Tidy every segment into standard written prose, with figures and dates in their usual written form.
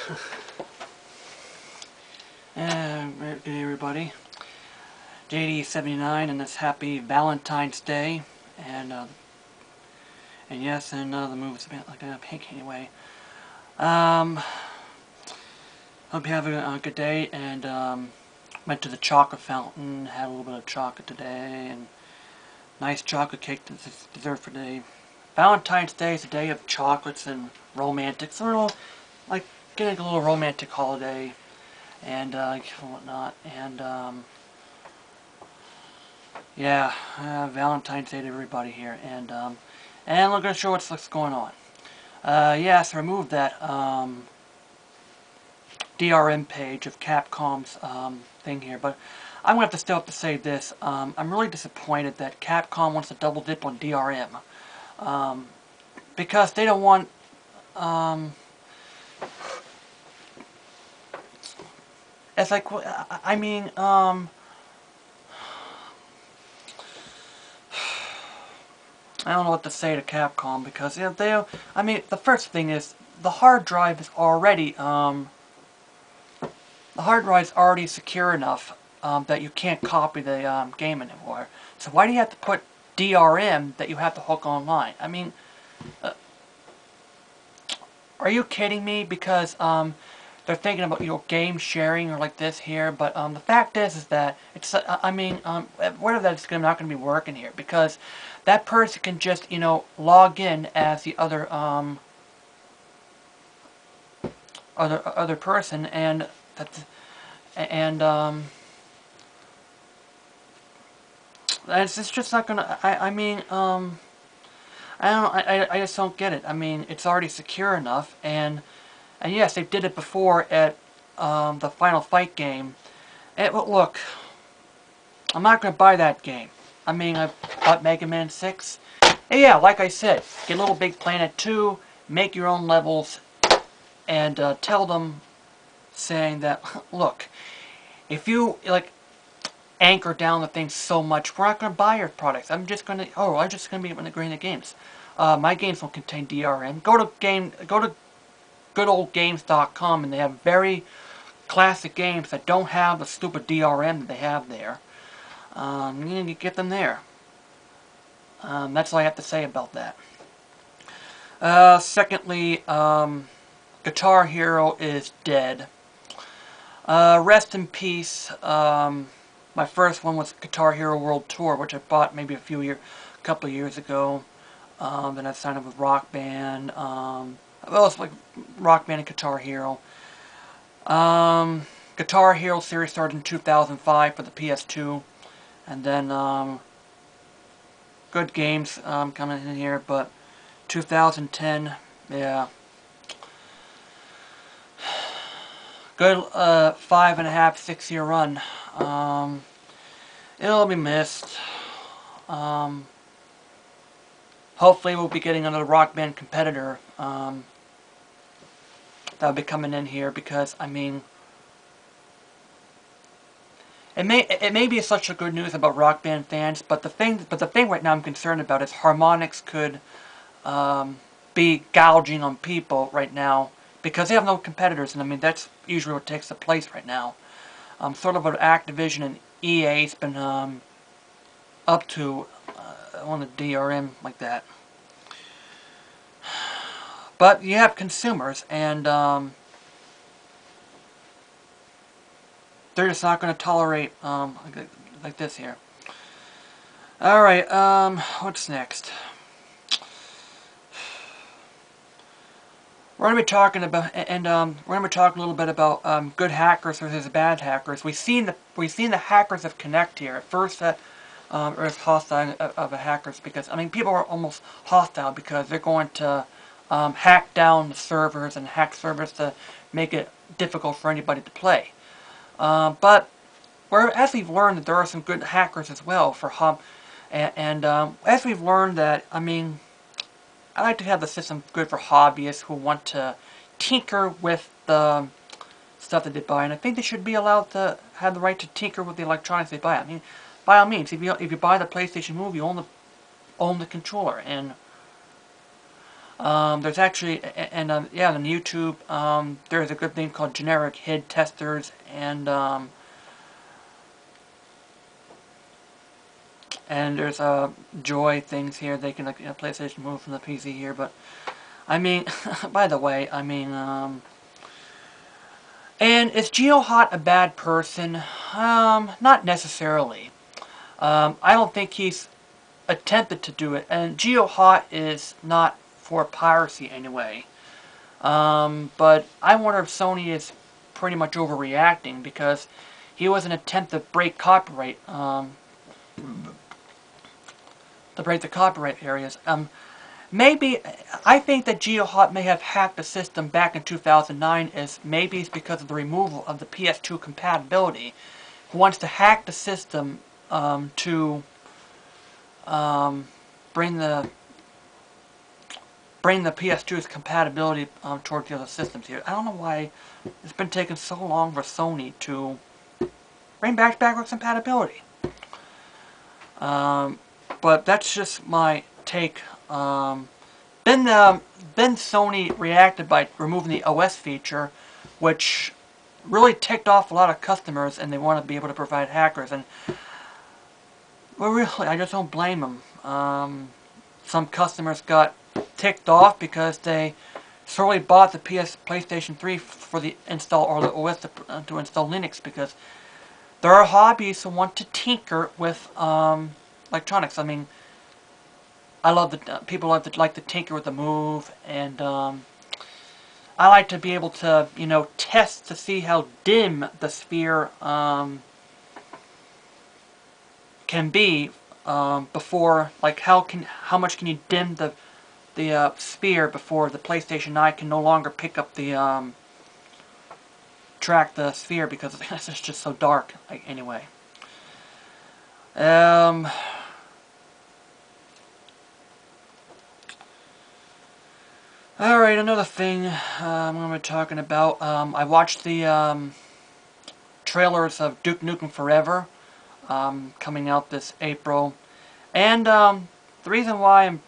Good day, everybody. JD79, and it's happy Valentine's Day, and yes, and the movie's a bit like a pink anyway. Hope you have a good day, and went to the chocolate fountain, had a little bit of chocolate today, and nice chocolate cake dessert for today. Valentine's Day is a day of chocolates and romantics, a little, like getting a little romantic holiday, and whatnot, and yeah, Valentine's Day to everybody here, and we're going to show what's going on. Yes, I removed that DRM page of Capcom's thing here, but I'm going to have to still have to say this. I'm really disappointed that Capcom wants to double dip on DRM, because they don't want it's like, I mean, I don't know what to say to Capcom, because I mean, the first thing is the hard drive is already secure enough that you can't copy the game anymore. So why do you have to put DRM that you have to hook online? I mean, are you kidding me? Because they're thinking about, game sharing or like this here, but the fact is that it's I mean, whether that's not going to be working here, because that person can just log in as the other other person, and it's just not gonna. I mean, I just don't get it. I mean, it's already secure enough, and yes, they did it before at the Final Fight game. But look, I'm not going to buy that game. I mean, I bought Mega Man 6. And yeah, like I said, get Little Big Planet 2, make your own levels, and tell them, saying that, look, if you, anchor down the thing so much, we're not going to buy your products. I'm just going to be integrating the games. My games don't contain DRM. Go to goodoldgames.com, and they have very classic games that don't have the stupid DRM that they have there. You get them there. That's all I have to say about that. Secondly, Guitar Hero is dead. Rest in peace. My first one was Guitar Hero World Tour, which I bought maybe a couple of years ago. Then I signed up with Rock Band. Well, it's like Rock Band and Guitar Hero. Guitar Hero series started in 2005 for the PS2, and then good games coming in here, but 2010, yeah, good 5.5, 6 year run. It'll be missed. Hopefully we'll be getting another Rock Band competitor that'll be coming in here, because I mean, it may be such a good news about Rock Band fans, but the thing right now I'm concerned about is Harmonix could be gouging on people right now, because they have no competitors, and I mean that's usually what takes the place right now. Sort of what Activision and EA's been up to on the DRM like that. But you have consumers, and they're just not going to tolerate like this here. Alright, what's next? We're going to be talking about, we're going to be talking a little bit about good hackers versus bad hackers. We've seen the hackers of Connect here. At first, it was hostile of the hackers, because I mean people are almost hostile because they're going to hack down the servers and hack servers to make it difficult for anybody to play. But as we've learned that there are some good hackers as well for as we've learned that, I mean, I like to have the system good for hobbyists who want to tinker with the stuff that they buy, and I think they should be allowed to have the right to tinker with the electronics they buy. I mean, by all means, if you buy the PlayStation Move, you own the controller, and There's actually, and yeah, on YouTube, there's a good thing called generic HID testers, and there's Joy things here. They can, like, PlayStation move from the PC here, but I mean, by the way, I mean, and is GeoHot a bad person? Not necessarily. I don't think he's attempted to do it, and GeoHot is not for piracy anyway. But I wonder if Sony is pretty much overreacting, because he was an attempt to break copyright, to break the copyright areas. Maybe, I think that GeoHot may have hacked the system back in 2009, as maybe it's because of the removal of the PS2 compatibility. He wants to hack the system to bring the PS2's compatibility towards the other systems here. I don't know why it's been taking so long for Sony to bring back backwards compatibility. But that's just my take. Then Sony reacted by removing the OS feature, which really ticked off a lot of customers, and they want to be able to provide hackers. And well, really, I just don't blame them. Some customers got ticked off because they solely bought the PlayStation 3 for the install, or the OS to install Linux, because there are hobbyists who want to tinker with electronics. I mean, I love the people like to tinker with the Move, and I like to be able to, test to see how dim the sphere can be before, like how much can you dim the sphere before the PlayStation Eye can no longer pick up the track the sphere, because it's just so dark. Like, anyway. Alright, another thing I'm going to be talking about. I watched the trailers of Duke Nukem Forever coming out this April. And the reason why I'm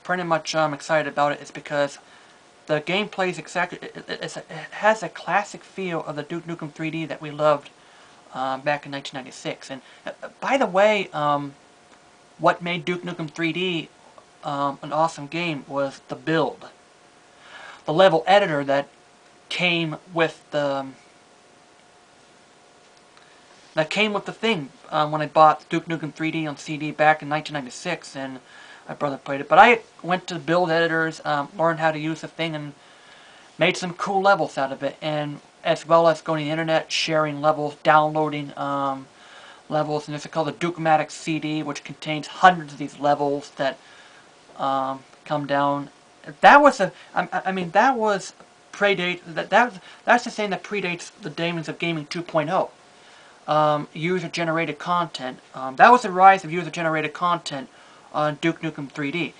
pretty much excited about it is because the gameplay is exactly, it has a classic feel of the Duke Nukem 3D that we loved back in 1996. And by the way, what made Duke Nukem 3D an awesome game was the build. The level editor that came with the thing when I bought Duke Nukem 3D on CD back in 1996, and my brother played it. But I went to build editors, learned how to use the thing, and made some cool levels out of it, and as well as going to the internet, sharing levels, downloading levels, and it's called the Duke-O-Matic CD, which contains hundreds of these levels that come down. That was I mean, that was that's the thing that predates the days of Gaming 2.0. User-generated content. That was the rise of user-generated content on Duke Nukem 3D.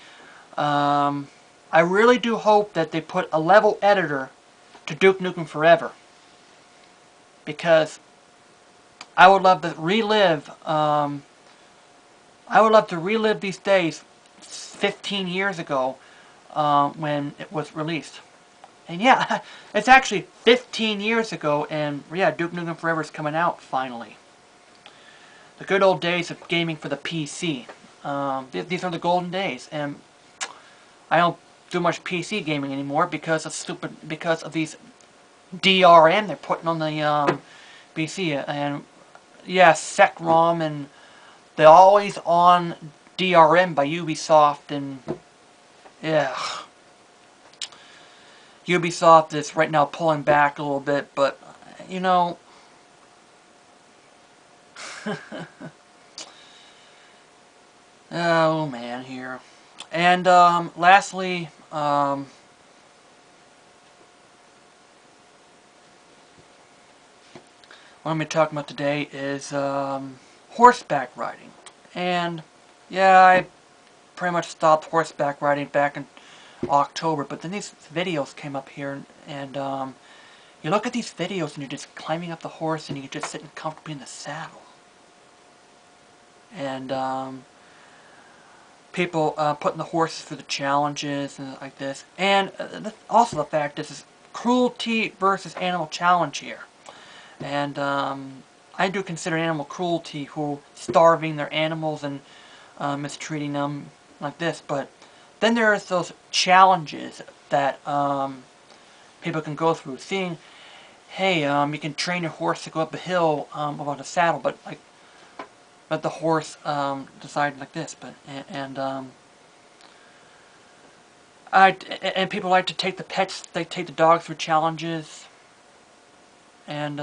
I really do hope that they put a level editor to Duke Nukem Forever, because I would love to relive. These days 15 years ago when it was released. And yeah, it's actually 15 years ago, and yeah, Duke Nukem Forever is coming out finally. The good old days of gaming for the PC. These are the golden days, and I don't do much PC gaming anymore because of these DRM they're putting on the PC, and yeah, SecROM and the always on DRM by Ubisoft, and yeah, Ubisoft is right now pulling back a little bit, but oh man, here. And lastly, what I'm going to be talking about today is horseback riding. And yeah, I pretty much stopped horseback riding back in October, but then these videos came up here, and you look at these videos and you're just climbing up the horse and you're just sitting comfortably in the saddle. And people putting the horses through the challenges and like this. And also the fact is cruelty versus animal challenge here. And I do consider animal cruelty who starving their animals and mistreating them like this. But then there's those challenges that people can go through. Seeing, hey, you can train your horse to go up a hill without a saddle, but like, but the horse decided like this. But and people like to take the pets, they take the dogs through challenges, and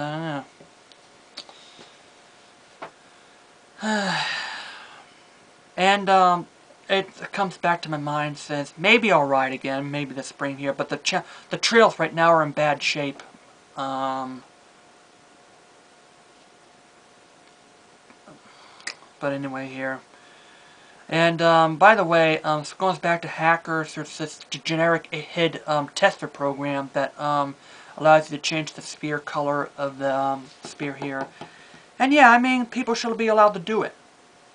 and it comes back to my mind, says maybe I'll ride again, maybe this spring here, but the trails right now are in bad shape. But anyway here. And by the way, so going back to hackers, there's this generic HID tester program that allows you to change the sphere color of the sphere here. And yeah, I mean, people should be allowed to do it.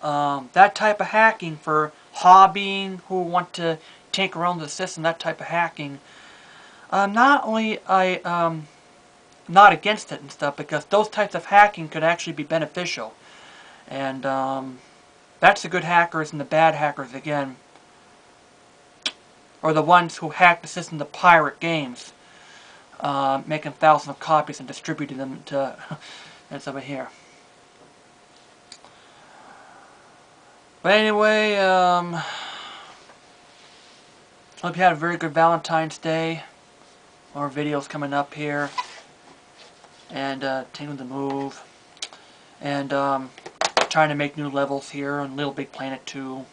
That type of hacking for hobbying, who want to tinker around the system, that type of hacking. Not only not against it and stuff, because those types of hacking could actually be beneficial. And that's the good hackers, and the bad hackers, again, are the ones who hack the system to pirate games, making thousands of copies and distributing them to that's over here. But anyway, hope you had a very good Valentine's Day. More videos coming up here, and taking the move, and trying to make new levels here on Little Big Planet 2.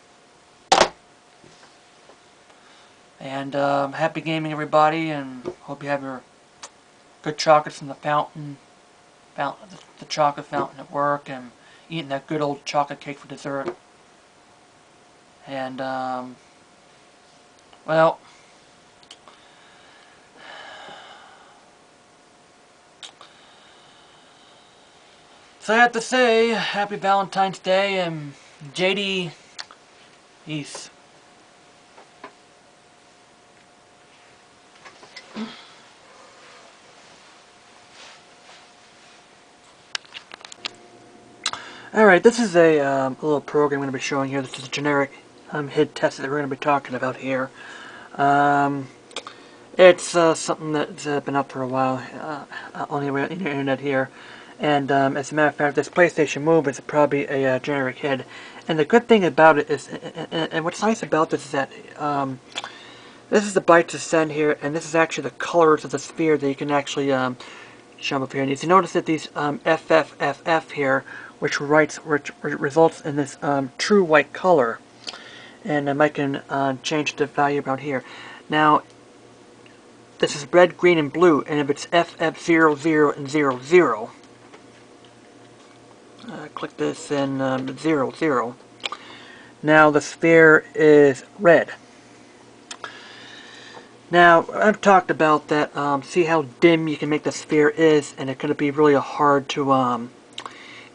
And happy gaming, everybody, and hope you have your good chocolates from the fountain, the chocolate fountain at work, and eating that good old chocolate cake for dessert. And well, so I have to say, happy Valentine's Day, and JD, peace. Alright, this is a little program I'm going to be showing here. This is a generic HID test that we're going to be talking about here. It's something that's been up for a while on the internet here. And as a matter of fact, this PlayStation Move is probably a generic HID. And the good thing about it is, and what's nice about this is that this is the byte to send here, and this is actually the colors of the sphere that you can actually show up here. And you notice that these FFFF here, which results in this true white color. And I can change the value around here. Now, this is red, green, and blue, and if it's FF00 and 00, click this and 00. Now the sphere is red. Now, I've talked about that, see how dim you can make the sphere is, and it's going to be really hard to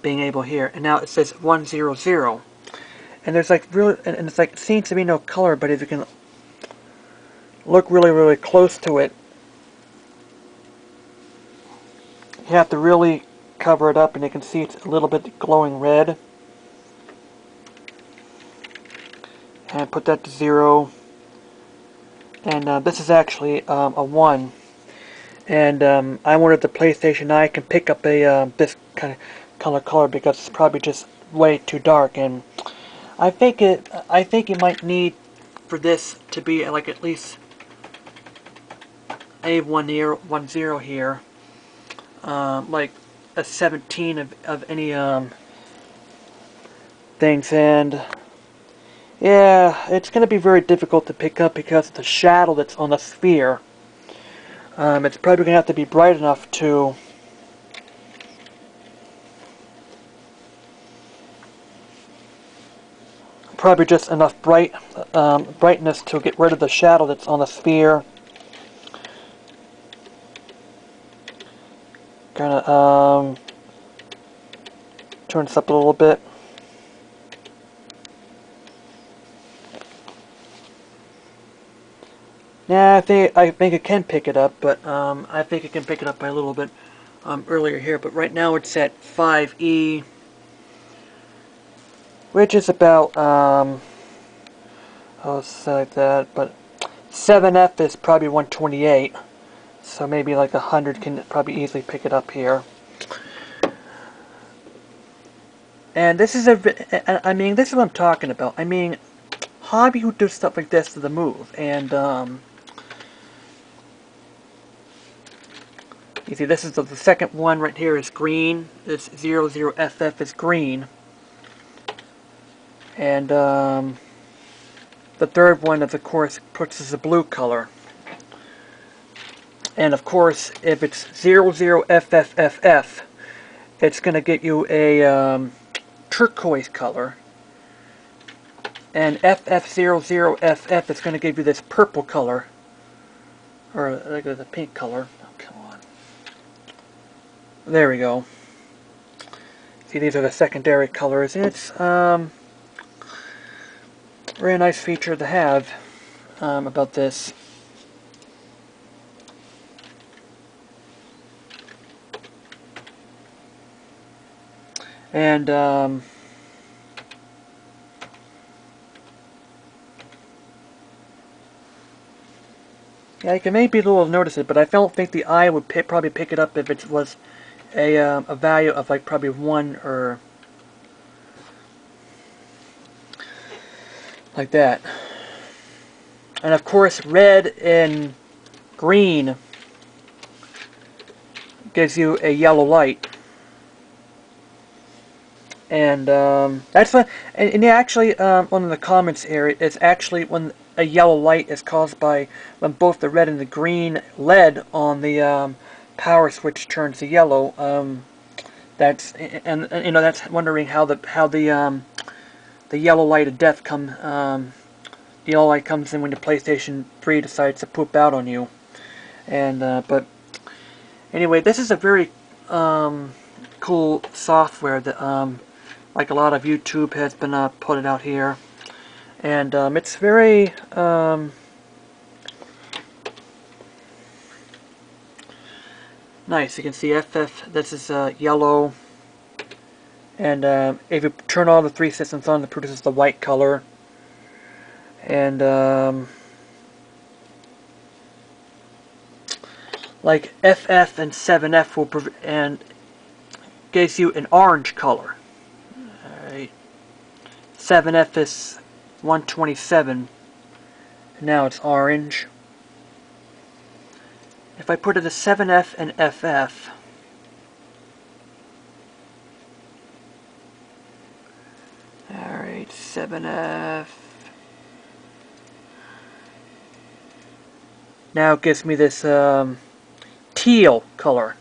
being able here. And now it says 100. And there's like really, and it's like, it seems to be no color, but if you can look really close to it, you have to really cover it up, and you can see it's a little bit glowing red. And put that to 0. And this is actually a 1. And I wanted the PlayStation Eye can pick up a this kind of color because it's probably just way too dark. And I think you might need for this to be like at least a 10 here, like a 17 of any things. And yeah, it's going to be very difficult to pick up because of the shadow that's on the sphere. It's probably going to have to be bright enough to probably just enough brightness to get rid of the shadow that's on the sphere. Kind of turn this up a little bit. Yeah, I think it can pick it up, but I think it can pick it up by a little bit earlier here. But right now it's at 5E, which is about oh, something like that. But 7F is probably 128, so maybe like 100 can probably easily pick it up here. And this is I mean, this is what I'm talking about. I mean, hobby who do stuff like this to the move, and you see, this is the second one right here is green. This 00FF is green. And the third one, of course, puts as a blue color. And of course, if it's 00FFFF, it's going to get you a turquoise color. And FF00FF is going to give you this purple color. Or like the pink color. Oh, come on. There we go. See, these are the secondary colors. And it's very nice feature to have about this. And yeah, you can maybe a little notice it, but I don't think the eye would probably pick it up if it was a value of like probably 1 or like that. And of course, red and green gives you a yellow light. And that's what, and actually, one of the comments here is actually when a yellow light is caused by when both the red and the green LED on the power switch turns to yellow. That's and you know, that's wondering how the yellow light of death the yellow light comes in when the PlayStation 3 decides to poop out on you. And but anyway, this is a very cool software that like a lot of YouTube has been putting out here, and it's very nice. You can see FF. This is yellow, and if you turn all the 3 systems on, it produces the white color. And like FF and 7F will and gives you an orange color. Alright. 7F is 127. Now it's orange. If I put it as 7F and FF, alright, 7F. Now it gives me this teal color.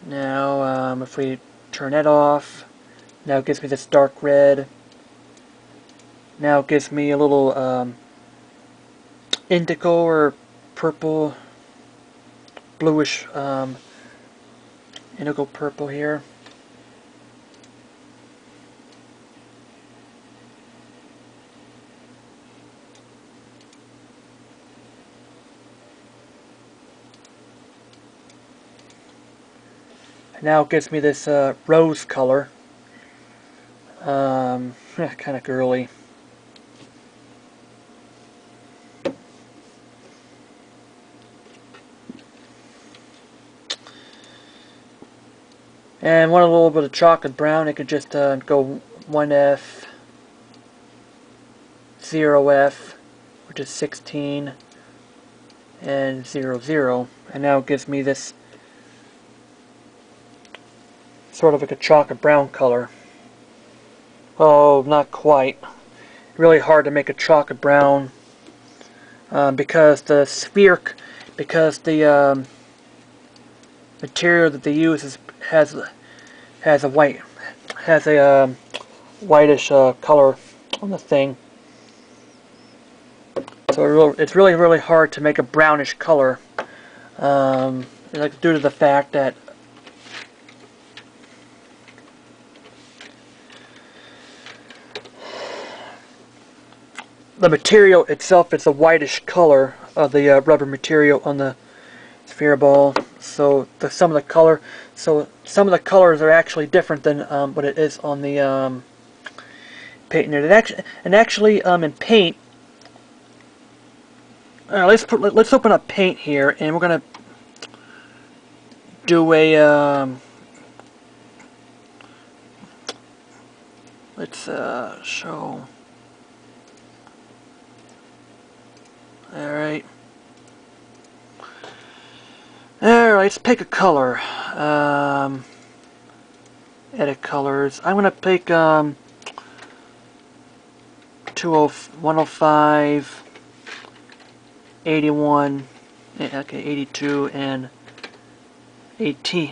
Now, if we turn it off, now it gives me this dark red. Now it gives me a little indigo or purple, bluish indigo purple here. Now it gives me this rose color. Kind of girly. And want a little bit of chocolate brown, it could just go 1F, 0F, which is 16, and 00. And now it gives me this sort of like a chocolate brown color. Oh, not quite. Really hard to make a chocolate brown because the material that they use has a whitish color on the thing. So it's really hard to make a brownish color, like due to the fact that the material itself is a whitish color of the rubber material on the sphere ball. So some of the colors are actually different than what it is on the paint. And actually, in paint, let's open up paint here, and we're gonna do a let's show. All right. Let's pick a color. Edit colors. I'm gonna pick 105, 81, okay, 82, and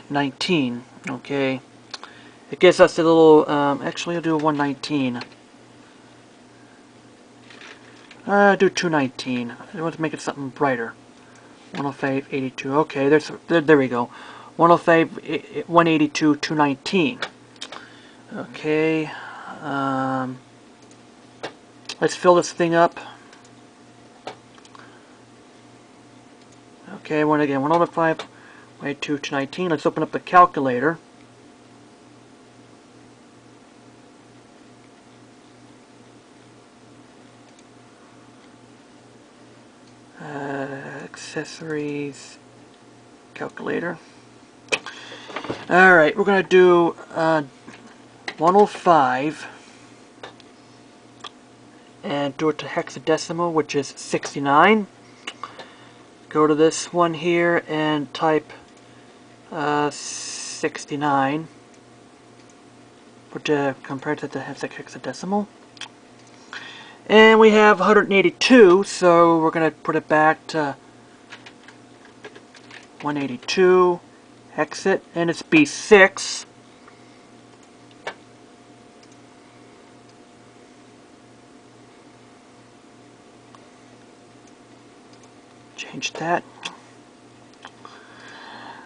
19. Okay, it gives us a little. Actually, I'll do a 119. Do 219. I want to make it something brighter. 105, 82. Okay, there we go. 105, 182, 219. Okay. Let's fill this thing up. Okay, again, 105, 182, 219. Let's open up the calculator. Accessories, calculator. Alright, we're going to do 105 and do it to hexadecimal, which is 69. Go to this one here and type 69 compared to the hexadecimal. And we have 182, so we're going to put it back to 182, hex it, and it's B6. Change that.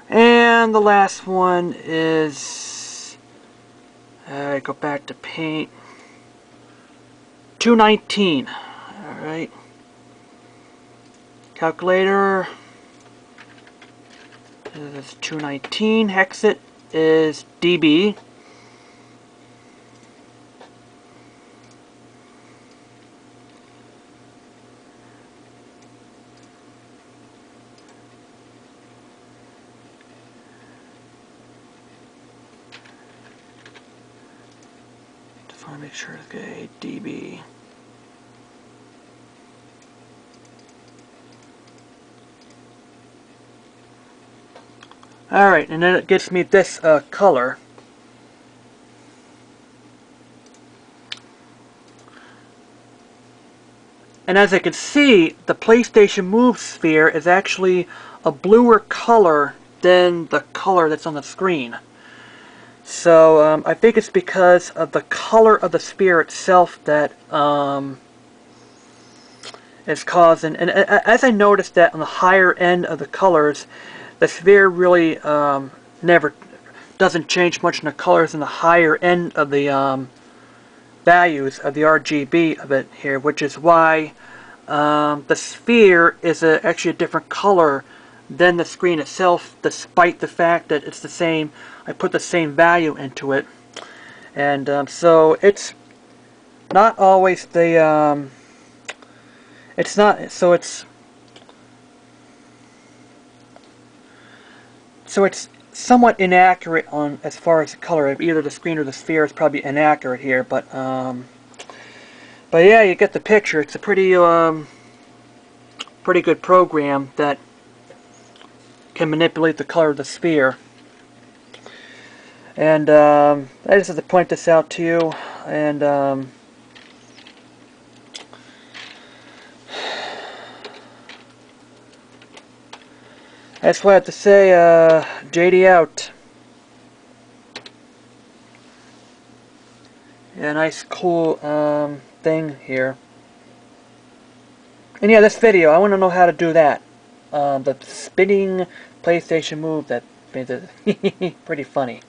And the last one is, go back to paint, 219. Alright. Calculator. This is 219. Hex it is dB. Just want to make sure it's okay. dB. Alright, and then it gives me this color. And as I can see, the PlayStation Move sphere is actually a bluer color than the color that's on the screen. So I think it's because of the color of the sphere itself that is causing. And as I noticed that on the higher end of the colors, the sphere really never doesn't change much in the colors in the higher end of the values of the RGB of it here, which is why the sphere is actually a different color than the screen itself, despite the fact that it's the same. I put the same value into it, and so it's not always the it's not so it's somewhat inaccurate on as far as the color of either the screen or the sphere is probably inaccurate here, but yeah, you get the picture. It's a pretty pretty good program that can manipulate the color of the sphere. And I just have to point this out to you, and that's what I have to say. JD out. Yeah, nice cool thing here. And yeah, this video, I want to know how to do that. The spinning PlayStation Move, that made it pretty funny.